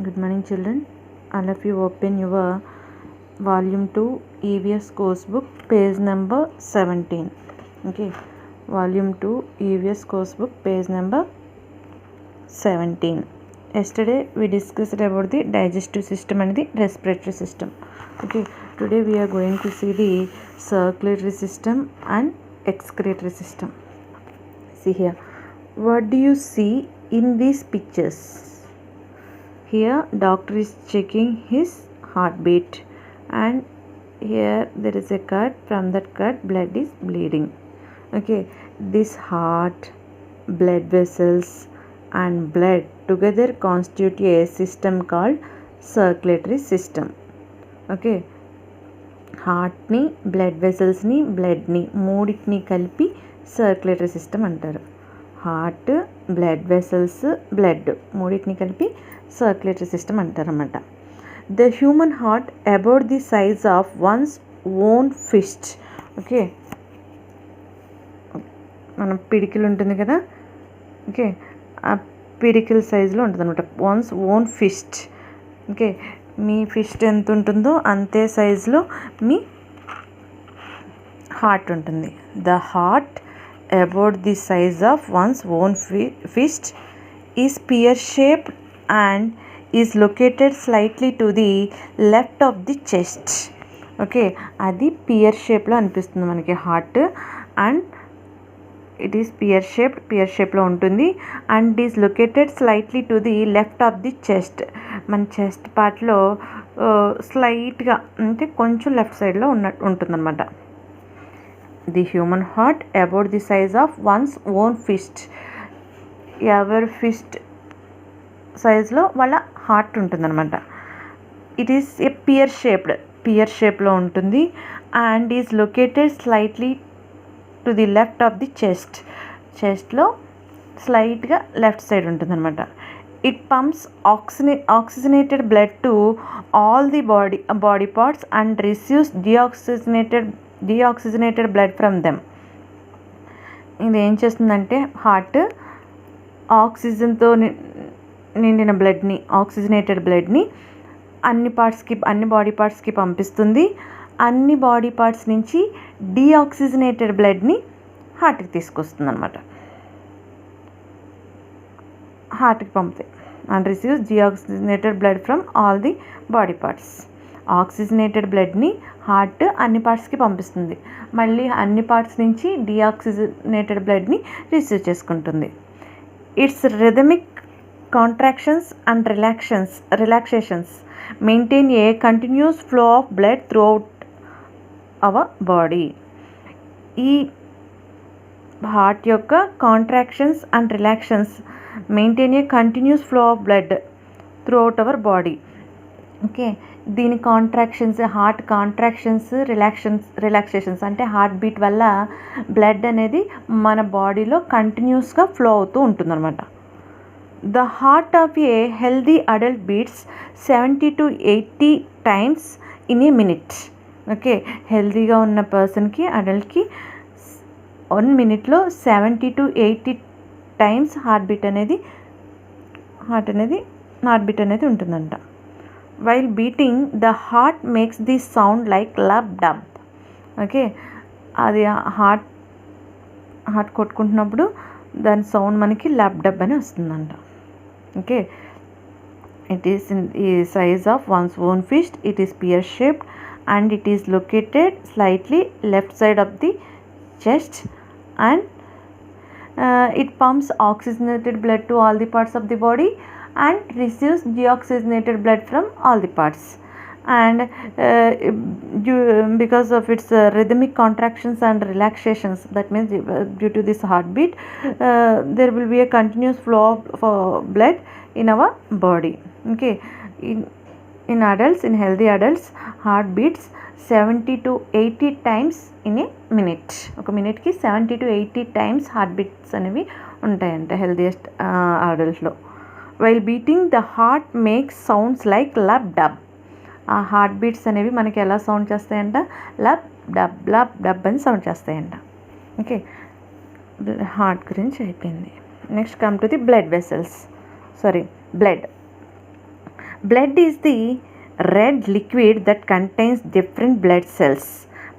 Good morning, children. All of you open your volume 2 EVS course book, page number 17. Okay, volume 2 EVS course book, page number 17. Yesterday we discussed about the digestive system and the respiratory system. Okay, today we are going to see the circulatory system and excretory system. See here, what do you see in these pictures? Here doctor is checking his heartbeat, and here there is a cut. From that cut blood is bleeding. Okay, this heart, blood vessels and blood together constitute a system called circulatory system. Okay, హార్ట్ని, blood వెసల్స్ని, బ్లడ్ని మూడింటిని కలిపి circulatory system అంటారు. Heart, blood vessels, blood మూడింటిని కలిపి circulatory system అంటారన్నమాట. The human heart about the size of one's own fist. Okay, మనం పిడికిలు ఉంటుంది కదా, ఓకే, ఆ పిడికిల్ సైజులో ఉంటుంది అనమాట. One's own fist. ఓకే, మీ ఫిస్ట్ ఎంత ఉంటుందో అంతే సైజులో మీ హార్ట్ ఉంటుంది. The heart about the size of one's own fist is pear shaped and is located slightly to the left of the chest. Okay, అది పియర్ షేప్లో అనిపిస్తుంది మనకి heart, and it is pear షేప్లో ఉంటుంది. And is located slightly to the left of the chest. మన chest పార్ట్లో స్లైట్గా అంటే కొంచెం లెఫ్ట్ సైడ్లో ఉంటుందన్నమాట. The human heart about the size of one's own fist. ఎవరి ఫిస్ట్ సైజ్లో వాళ్ళ హార్ట్ ఉంటుందన్నమాట. ఇట్ ఈస్ ఏ పియర్ షేప్లో ఉంటుంది. And is located slightly to the left of the చెస్ట్లో స్లైట్గా లెఫ్ట్ సైడ్ ఉంటుందన్నమాట. It pumps oxygenated blood to all the body parts and receives deoxygenated blood from them. ఇది ఏం చేస్తుందంటే heart ఆక్సిజన్తో నిండిన బ్లడ్ని, oxygenated బ్లడ్ని అన్ని బాడీ పార్ట్స్కి పంపిస్తుంది. అన్ని బాడీ పార్ట్స్ నుంచి డీఆక్సిజనేటెడ్ బ్లడ్ని హార్ట్కి తీసుకొస్తుంది అనమాట. హార్ట్కి పంపుతాయి. And receives deoxygenated blood from all the body parts. Oxygenated బ్లడ్ని హార్ట్ అన్ని పార్ట్స్కి పంపిస్తుంది. మళ్ళీ అన్ని పార్ట్స్ నుంచి డీఆక్సిజనేటెడ్ బ్లడ్ని రిసీవ్ చేసుకుంటుంది. Its rhythmic contractions and relaxations maintain a continuous flow of blood throughout our body. ఈ హార్ట్ యొక్క contractions and relaxations maintain a continuous flow of blood throughout our body. Okay, దీని contractions, heart contractions, relaxations అంటే heart beat వల్ల blood అనేది మన బాడీలో కంటిన్యూస్గా flow అవుతూ ఉంటుందన్నమాట. The heart of a healthy adult beats 70 to 80 times in a minute. Okay, హెల్దీగా ఉన్న పర్సన్కి, అడల్ట్కి 1 minute 70 to 80 times heart beat అనేది ఉంటుందంట. While beating the heart makes the sound like lub dub. Okay, అది హార్ట్ కొట్టుకుంటున్నప్పుడు దాని సౌండ్ మనకి లబ్ డబ్ అని వస్తుందంట. ఓకే, ఇట్ ఈస్ ఇన్ ఈ size of one's own fist. It is pear shaped and it is located slightly left side of the chest, and it pumps oxygenated blood to all the parts of the body and receives deoxygenated blood from all the parts. And because of its rhythmic contractions and relaxations, that means due to this heartbeat there will be a continuous flow of blood in our body. Okay, in adults, in healthy adults, heart beats 70 to 80 times in a minute. ఒక మినిట్కి 70 to 80 times heart beats అనేవి ఉంటాయంట healthiest అడల్ట్స్లో. While beating the heart makes sounds like lub dub. ఆ heart beats అనేవి మనకి ఎలా sound చేస్తాయంట? లబ్ డబ్ అని సౌండ్ చేస్తాయంట. ఓకే, హార్ట్ గురించి అయిపోయింది. Next come to the blood vessels. Blood. Blood is the red liquid that contains different blood cells.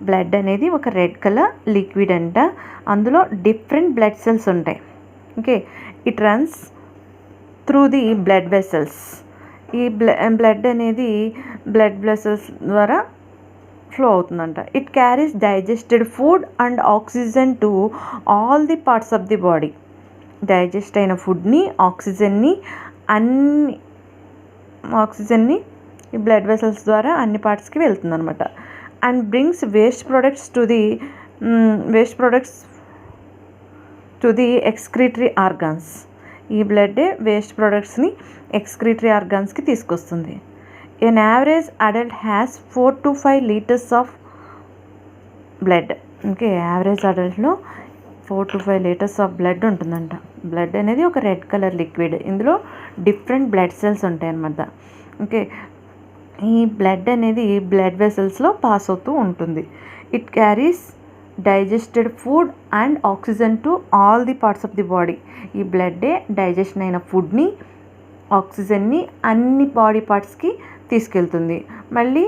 Blood అనేది ఒక రెడ్ కలర్ లిక్విడ్ అంట, అందులో డిఫరెంట్ బ్లడ్ సెల్స్ ఉంటాయి. Okay, it runs through the blood vessels. ఈ blood అనేది blood vessels ద్వారా flow అవుతుందంట. It carries digested food and oxygen to all the parts of the body. Digest అయిన ఫుడ్ని, ఆక్సిజన్ని ఈ బ్లడ్ వెసల్స్ ద్వారా అన్ని పార్ట్స్కి వెళ్తుందనమాట. And brings waste products to the excretory organs. ఈ బ్లడ్డే వేస్ట్ ప్రొడక్ట్స్ని ఎక్స్క్రీటరీ ఆర్గాన్స్కి తీసుకొస్తుంది. ఎన్ average adult has 4 to 5 liters of blood. Okay, average అడల్ట్లో 4 to 5 liters ఆఫ్ బ్లడ్ ఉంటుందంట. బ్లడ్ అనేది ఒక రెడ్ కలర్ లిక్విడ్, ఇందులో డిఫరెంట్ బ్లడ్ సెల్స్ ఉంటాయి అన్నమాట. ఓకే, ఈ బ్లడ్ అనేది బ్లడ్ వెసల్స్లో పాస్ అవుతూ ఉంటుంది. It carries digested food and oxygen to all the parts of the body. ఈ బ్లడ్డే డైజెషన్ అయిన ఫుడ్ని, ఆక్సిజన్ని అన్ని బాడీ పార్ట్స్కి తీసుకెళ్తుంది. మళ్ళీ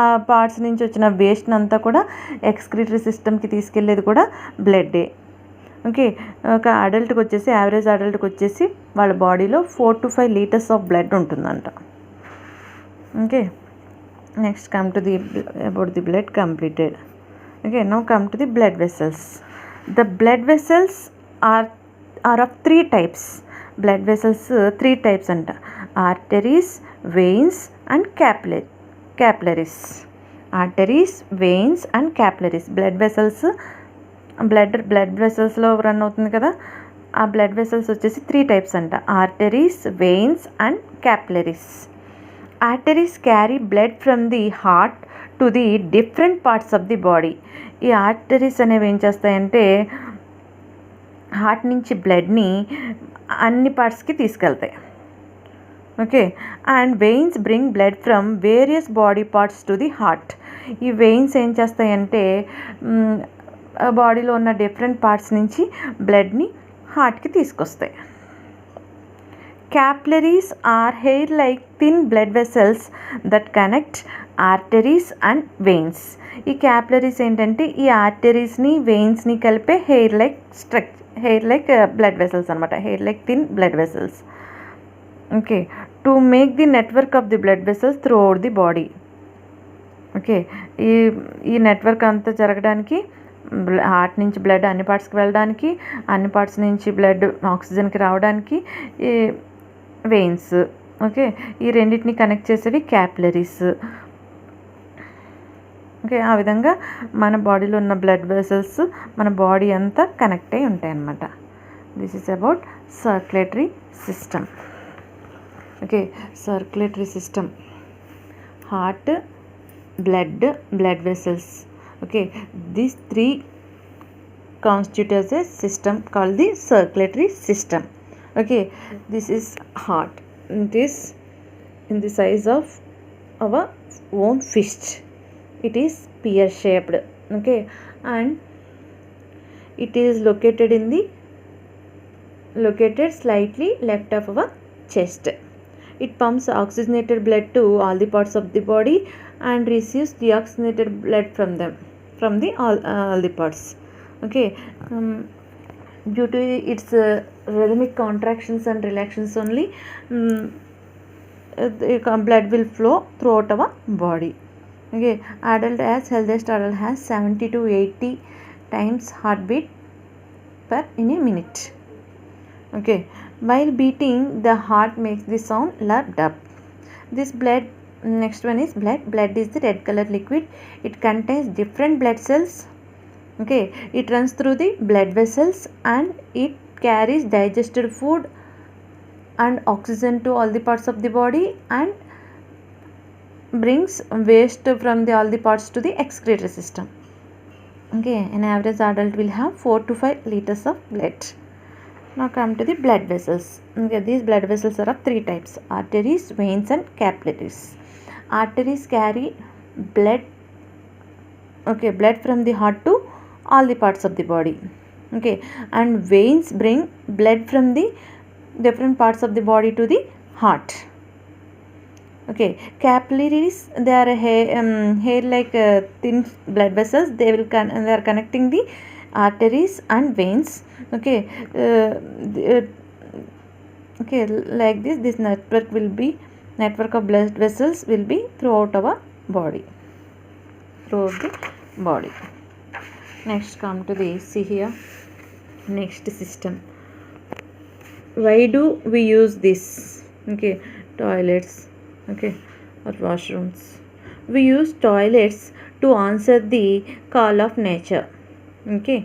ఆ పార్ట్స్ నుంచి వచ్చిన వేస్ట్ని అంతా కూడా ఎక్స్క్రీటరీ సిస్టమ్కి తీసుకెళ్ళేది కూడా బ్లడ్డే. ఓకే, ఒక అడల్ట్కి వచ్చేసి, యావరేజ్ అడల్ట్కి వచ్చేసి వాళ్ళ బాడీలో 4 to 5 liters ఆఫ్ బ్లడ్ ఉంటుందంట. Okay, next come to the about the blood completed. Okay, now come to the blood vessels. The blood vessels are of 3 types. Blood vessels 3 types అంట. Arteries, veins and capillaries. Arteries, veins and capillaries. Blood వెసల్స్లో run అవుతుంది కదా, ఆ blood vessels వచ్చేసి 3 types అంట. Arteries, veins and capillaries. Arteries carry blood from the heart to the different parts of the body. ఈ arteries అనేవి ఏం చేస్తాయంటే హార్ట్ నుంచి బ్లడ్ని అన్ని పార్ట్స్కి తీసుకెళ్తాయి. Okay, and veins bring blood from various body parts to the heart. ఈ veins ఏం చేస్తాయంటే బాడీలో ఉన్న డిఫరెంట్ పార్ట్స్ నుంచి బ్లడ్ని హార్ట్కి తీసుకొస్తాయి. Capillaries are hair-like thin blood vessels that connect arteries and veins. ఈ క్యాపిలరీస్ ఏంటంటే ఈ ఆర్టరీస్ని, వెయిన్స్ని కలిపే హెయిర్ లైక్ బ్లడ్ వెసల్స్ అనమాట. Hair like thin blood vessels. Okay, to make the network of the blood vessels through out the body. Okay, ఈ network అంతా జరగడానికి, heart నుంచి blood అన్ని పార్ట్స్కి వెళ్ళడానికి, అన్ని పార్ట్స్ నుంచి బ్లడ్ ఆక్సిజన్కి రావడానికి ఈ వెయిన్స్. ఓకే, ఈ రెండింటిని కనెక్ట్ చేసేవి క్యాపిలరీస్. ఓకే, ఆ విధంగా మన బాడీలో ఉన్న బ్లడ్ వెసల్స్ మన బాడీ అంతా కనెక్ట్ అయి ఉంటాయి అన్నమాట. This is about circulatory system. Okay, circulatory system, heart, blood vessels. Okay, these 3 constitutes a system called the circulatory system. Okay, this is heart. It is in the size of our own fist. It is pear shaped. Okay, and it is located slightly left of our chest. It pumps oxygenated blood to all the parts of the body and receives deoxygenated blood from all the parts. Okay, due to its rhythmic contractions and relaxations only, blood will flow throughout our body. Okay, healthiest adult has 70 to 80 times heartbeat in a minute. Okay, while beating the heart makes the sound lub dub. This blood, next one is blood is the red color liquid. It contains different blood cells. Okay, it runs through the blood vessels and it carries digested food and oxygen to all the parts of the body and brings waste from all the parts to the excretory system. Okay, an average adult will have 4 to 5 liters of blood. Now come to the blood vessels. Okay, these blood vessels are of 3 types: arteries, veins and capillaries. Arteries carry blood from the heart to all the parts of the body. Okay, and veins bring blood from the different parts of the body to the heart. Okay, capillaries, they are hair like thin blood vessels. They are connecting the arteries and veins. Okay, okay, like this network of blood vessels will be throughout our body, throughout the body. Next, come to the see here. Next system. Why do we use this? Okay, toilets, okay, or washrooms. We use toilets to answer the call of nature. Okay,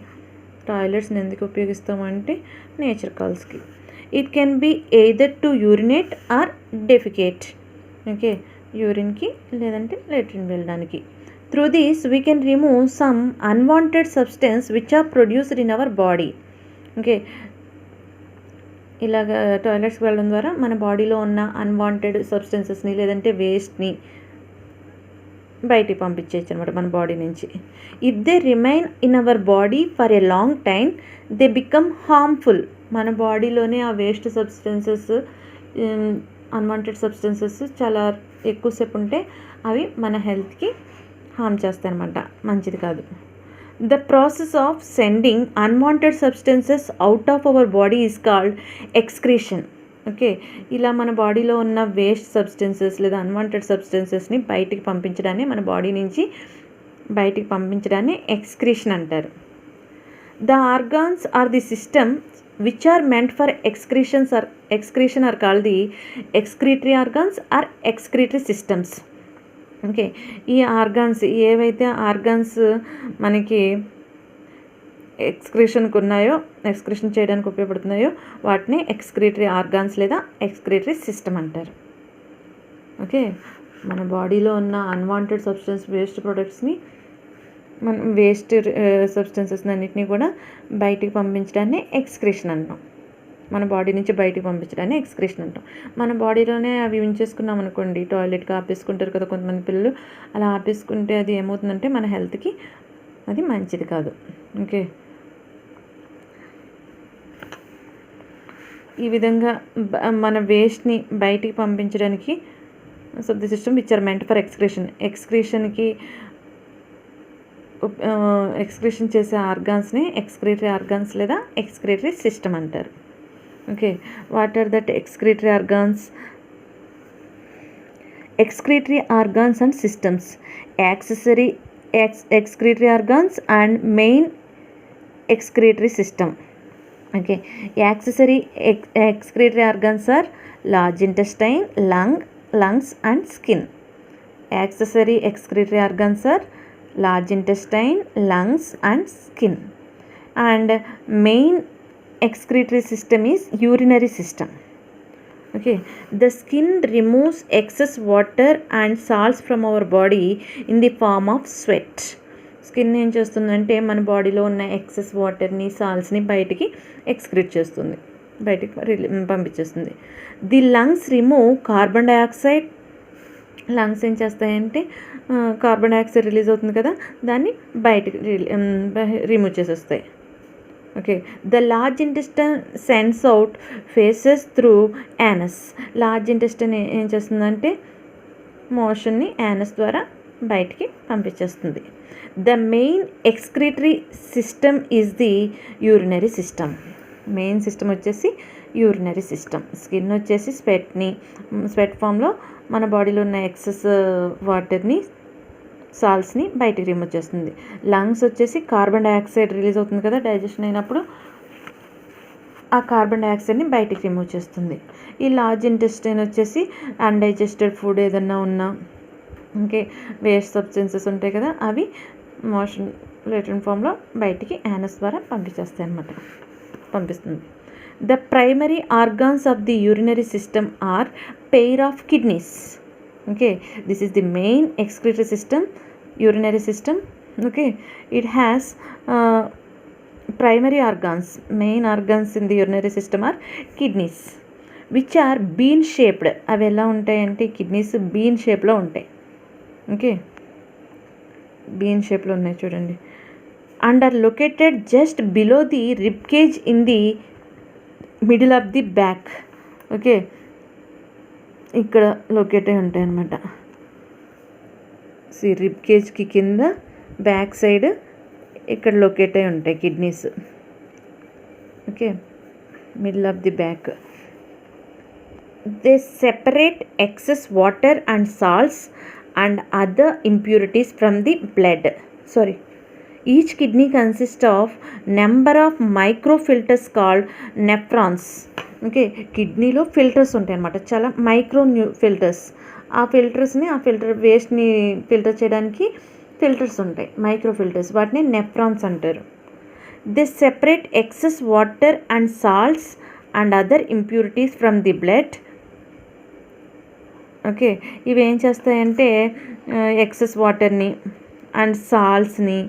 టాయిలెట్స్ని ఎందుకు ఉపయోగిస్తామంటే nature కాల్స్కి. It can be either to urinate or defecate. Okay, యూరిన్కి లేదంటే latrine వెళ్ళడానికి. Through this we can remove some unwanted substance which are produced in our body. Okay, ఇలాగ టాయిలెట్స్కి వెళ్ళడం ద్వారా మన బాడీలో ఉన్న అన్వాంటెడ్ సబ్స్టెన్సెస్ని లేదంటే వేస్ట్ని బయటికి పంపించేయచ్చు అనమాట మన బాడీ నుంచి. If they remain in our body for a long time they become harmful. మన బాడీలోనే ఆ వేస్ట్ సబ్స్టెన్సెస్, అన్వాంటెడ్ సబ్స్టెన్సెస్ చాలా ఎక్కువసేపు ఉంటే అవి మన హెల్త్కి హార్మ్ చేస్తాయి అనమాట, మంచిది కాదు. The process of sending unwanted substances out of our body is called excretion. Okay, ఇలా మన బాడీలో ఉన్న వేస్ట్ సబ్స్టెన్సెస్ లేదా అన్వాంటెడ్ సబ్స్టెన్సెస్ని బయటికి పంపించడాన్ని, మన బాడీ నుంచి బయటికి పంపించడాన్ని ఎక్స్క్రీషన్ అంటారు. The organs or the system which are meant for excretion are called the excretory organs or excretory systems. Okay, ఈ ఆర్గాన్స్ ఏవైతే ఆర్గాన్స్ మనకి ఎక్స్క్రీషన్కి ఉన్నాయో, ఎక్స్క్రీషన్ చేయడానికి ఉపయోగపడుతున్నాయో వాటిని ఎక్స్క్రీటరీ ఆర్గాన్స్ లేదా ఎక్స్క్రీటరీ సిస్టమ్ అంటారు. ఓకే, మన బాడీలో ఉన్న అన్వాంటెడ్ సబ్స్టెన్స్, వేస్ట్ ప్రొడక్ట్స్ని, మన వేస్ట్ సబ్స్టెన్సెస్ అన్నిటినీ కూడా బయటికి పంపించడాన్ని ఎక్స్క్రీషన్ అంటాం. మన బాడీ నుంచి బయటికి పంపించడాన్ని ఎక్స్క్రీషన్ అంటాం. మన బాడీలోనే అవి ఉంచేసుకున్నాం అనుకోండి, టాయిలెట్కి ఆపేసుకుంటారు కదా కొంతమంది పిల్లలు, అలా ఆపేసుకుంటే అది ఏమవుతుందంటే మన హెల్త్కి అది మంచిది కాదు. ఓకే, ఈ విధంగా మన వేస్ట్ని బయటికి పంపించడానికి so the system which are meant for ఎక్స్క్రీషన్కి ఎక్స్క్రీషన్ చేసే ఆర్గాన్స్ని ఎక్స్క్రీటరీ ఆర్గాన్స్ లేదా ఎక్స్క్రీటరీ సిస్టమ్ అంటారు. Okay, what are that excretory organs? excretory organs and systems, accessory excretory organs and main excretory system. Okay, accessory excretory organs are large intestine, lungs and skin. Accessory excretory organs are large intestine, lungs and skin. And main excretory system is urinary system. Okay, the skin removes excess water and salts from our body in the form of sweat. Skin ఏం చేస్తుందంటే మన బాడీలో ఉన్న excess వాటర్ని, సాల్ట్స్ని బయటికి excrete చేస్తుంది, బయటికి పంపించేస్తుంది. The lungs remove carbon dioxide. Lungs ఏం చేస్తాయంటే కార్బన్ డైఆక్సైడ్ రిలీజ్ అవుతుంది కదా, దాన్ని బయటికి రిమూవ్ చేసేస్తాయి. Okay, the large intestine sends out faeces through anus. Large intestine ఏం చేస్తుందంటే మోషన్ని యానస్ ద్వారా బయటికి పంపించేస్తుంది. The main excretory system is the urinary system. Main system వచ్చేసి యూరినరీ సిస్టమ్. స్కిన్ వచ్చేసి స్వెట్ ఫామ్లో మన బాడీలో ఉన్న ఎక్సెస్ వాటర్ని, సాల్ట్స్ని బయటికి రిమూవ్ చేస్తుంది. లంగ్స్ వచ్చేసి కార్బన్ డైఆక్సైడ్ రిలీజ్ అవుతుంది కదా డైజెషన్ అయినప్పుడు, ఆ కార్బన్ డైఆక్సైడ్ని బయటికి రిమూవ్ చేస్తుంది. ఈ లార్జ్ ఇంటెస్టైన్ వచ్చేసి అన్డైజెస్టెడ్ ఫుడ్ ఏదన్నా ఉన్నా, ఇంకే వేస్ట్ సబ్స్టెన్సెస్ ఉంటాయి కదా, అవి మోషన్ లెట్రిన్ ఫామ్లో బయటికి యానస్ ద్వారా పంపిస్తుంది. The primary organs of the urinary system are pair of kidneys. Okay, this is the main excretory system, urinary system. Okay, it has primary organs. Main organs in the urinary system are kidneys, which are bean shaped. అవి ఎలా ఉంటాయంటే kidneys been షేప్లో ఉంటాయి. Okay, been షేప్లో ఉన్నాయి చూడండి. And are located just below the rib cage in the middle of the back. Okay, ఇక్కడ locate అయి ఉంటాయి అన్నమాట. రిబ్ కేజ్కి కింద బ్యాక్ సైడ్ ఇక్కడ లొకేట్ అయి ఉంటాయి kidneys. Okay, middle of the back. They separate excess water and salts and other impurities from the blood. Each kidney consist of number of microfilters called nephrons. Okay, కిడ్నీలో filters ఉంటాయి అన్నమాట, చాలా filters. ఆ filter వేస్ట్ని filter చేయడానికి filters ఉంటాయి, micro filters, వాటిని nephrons అంటారు. They separate excess water and salts and other impurities from the blood. Okay, ఇవి ఏం చేస్తాయంటే ఎక్సెస్ వాటర్ని అండ్ సాల్ట్స్ని,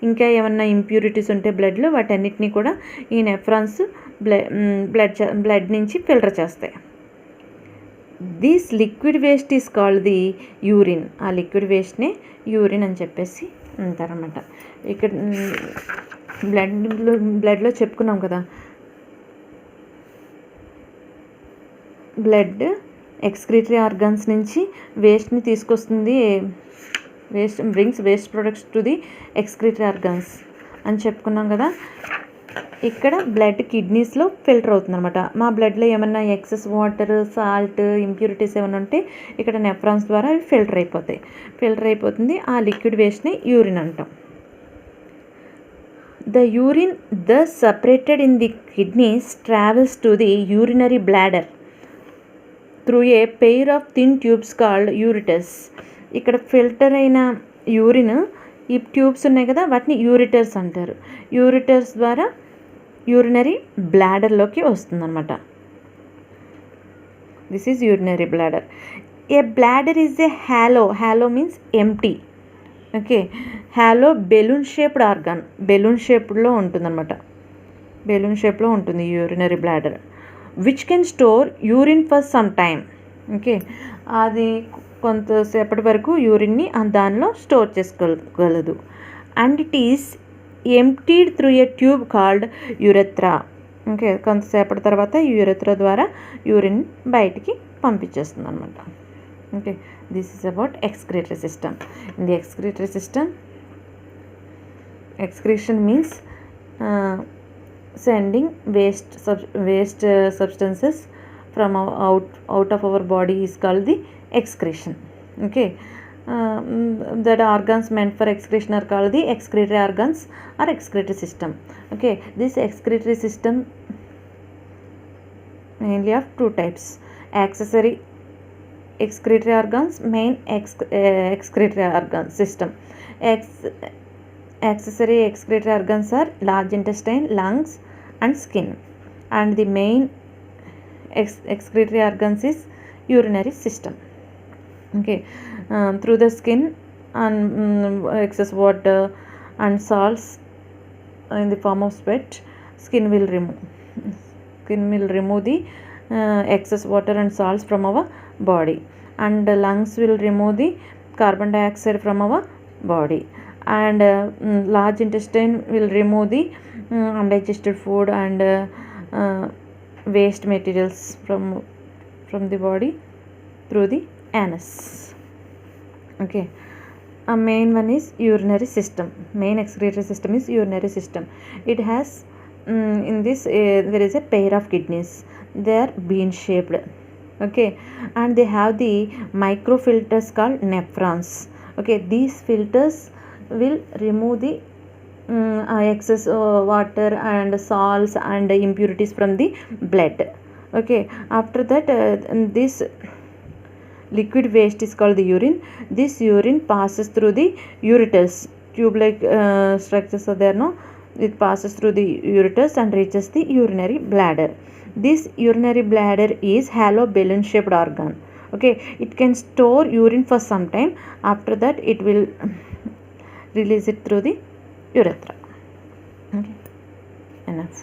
ఇంకా ఏమన్నా ఇంప్యూరిటీస్ ఉంటే బ్లడ్లో, వాటన్నిటినీ కూడా ఈ నెఫ్రాన్స్ బ్లడ్ నుంచి ఫిల్టర్ చేస్తాయి. This liquid waste is called the urine. ఆ లిక్విడ్ వేస్ట్నే యూరిన్ అని చెప్పేసి అంటారన్నమాట. ఇక్కడ బ్లడ్లో చెప్పుకున్నాం కదా, బ్లడ్ ఎక్స్క్రీటరీ ఆర్గన్స్ నుంచి వేస్ట్ని తీసుకొస్తుంది, brings waste products to the excretory organs అని చెప్పుకున్నాం కదా. ఇక్కడ బ్లడ్ కిడ్నీస్లో ఫిల్టర్ అవుతుంది అనమాట. మా బ్లడ్లో ఏమన్నా ఎక్సెస్ వాటర్, సాల్ట్, ఇంప్యూరిటీస్ ఏమైనా ఉంటే ఇక్కడ నెఫ్రాన్స్ ద్వారా అవి ఫిల్టర్ అయిపోతుంది. ఆ లిక్విడ్ వేస్ట్ని యూరిన్ అంటాం. The urine thus separated in the kidneys travels to the urinary bladder through a pair of thin tubes called ureters. ఇక్కడ ఫిల్టర్ అయిన యూరిన్, ఈ ట్యూబ్స్ ఉన్నాయి కదా, వాటిని యూరిటర్స్ అంటారు. యూరిటర్స్ ద్వారా యూరినరీ బ్లాడర్లోకి వస్తుందన్నమాట. This is urinary bladder. A bladder is a hollow means empty. Okay, hollow balloon shaped organ, balloon షేప్లో ఉంటుందన్నమాట, బెలూన్ షేప్లో ఉంటుంది urinary bladder. Which can store urine for some time. Okay, అది కొంతసేపటి వరకు యూరిన్ని దానిలో స్టోర్ చేసుకోగలదు. And it is emptied through a tube called urethra. Okay, కొంతసేపటి తర్వాత యురెత్రా ద్వారా యూరిన్ బయటికి పంపించేస్తుంది అనమాట. Okay, this is about excretory system. In the excretory system, excretion means sending waste substances from out of our body is called the excretion. Okay, that organs meant for excretion are called the excretory organs or excretory system. Okay, this excretory system mainly of two types: accessory excretory organs, main excretory organ system. Accessory excretory organs are large intestine, lungs and skin, and the main excretory organs is urinary system. Okay, through the skin and excess water and salts in the form of sweat, skin will remove the excess water and salts from our body, and lungs will remove the carbon dioxide from our body, and large intestine will remove the undigested food and waste materials from the body through the anus. Okay, a main one is urinary system. Main excretory system is urinary system. It has in this there is a pair of kidneys. They are bean shaped. Okay, and they have the microfilters called nephrons. Okay, these filters will remove the excess water and salts and impurities from the blood. Okay, after that this liquid waste is called the urine. This urine passes through the ureters, tube like structures are there, no? It passes through the ureters and reaches the urinary bladder. This urinary bladder is hollow balloon shaped organ. Okay, it can store urine for some time. After that it will release it through the urethra. Okay, enough.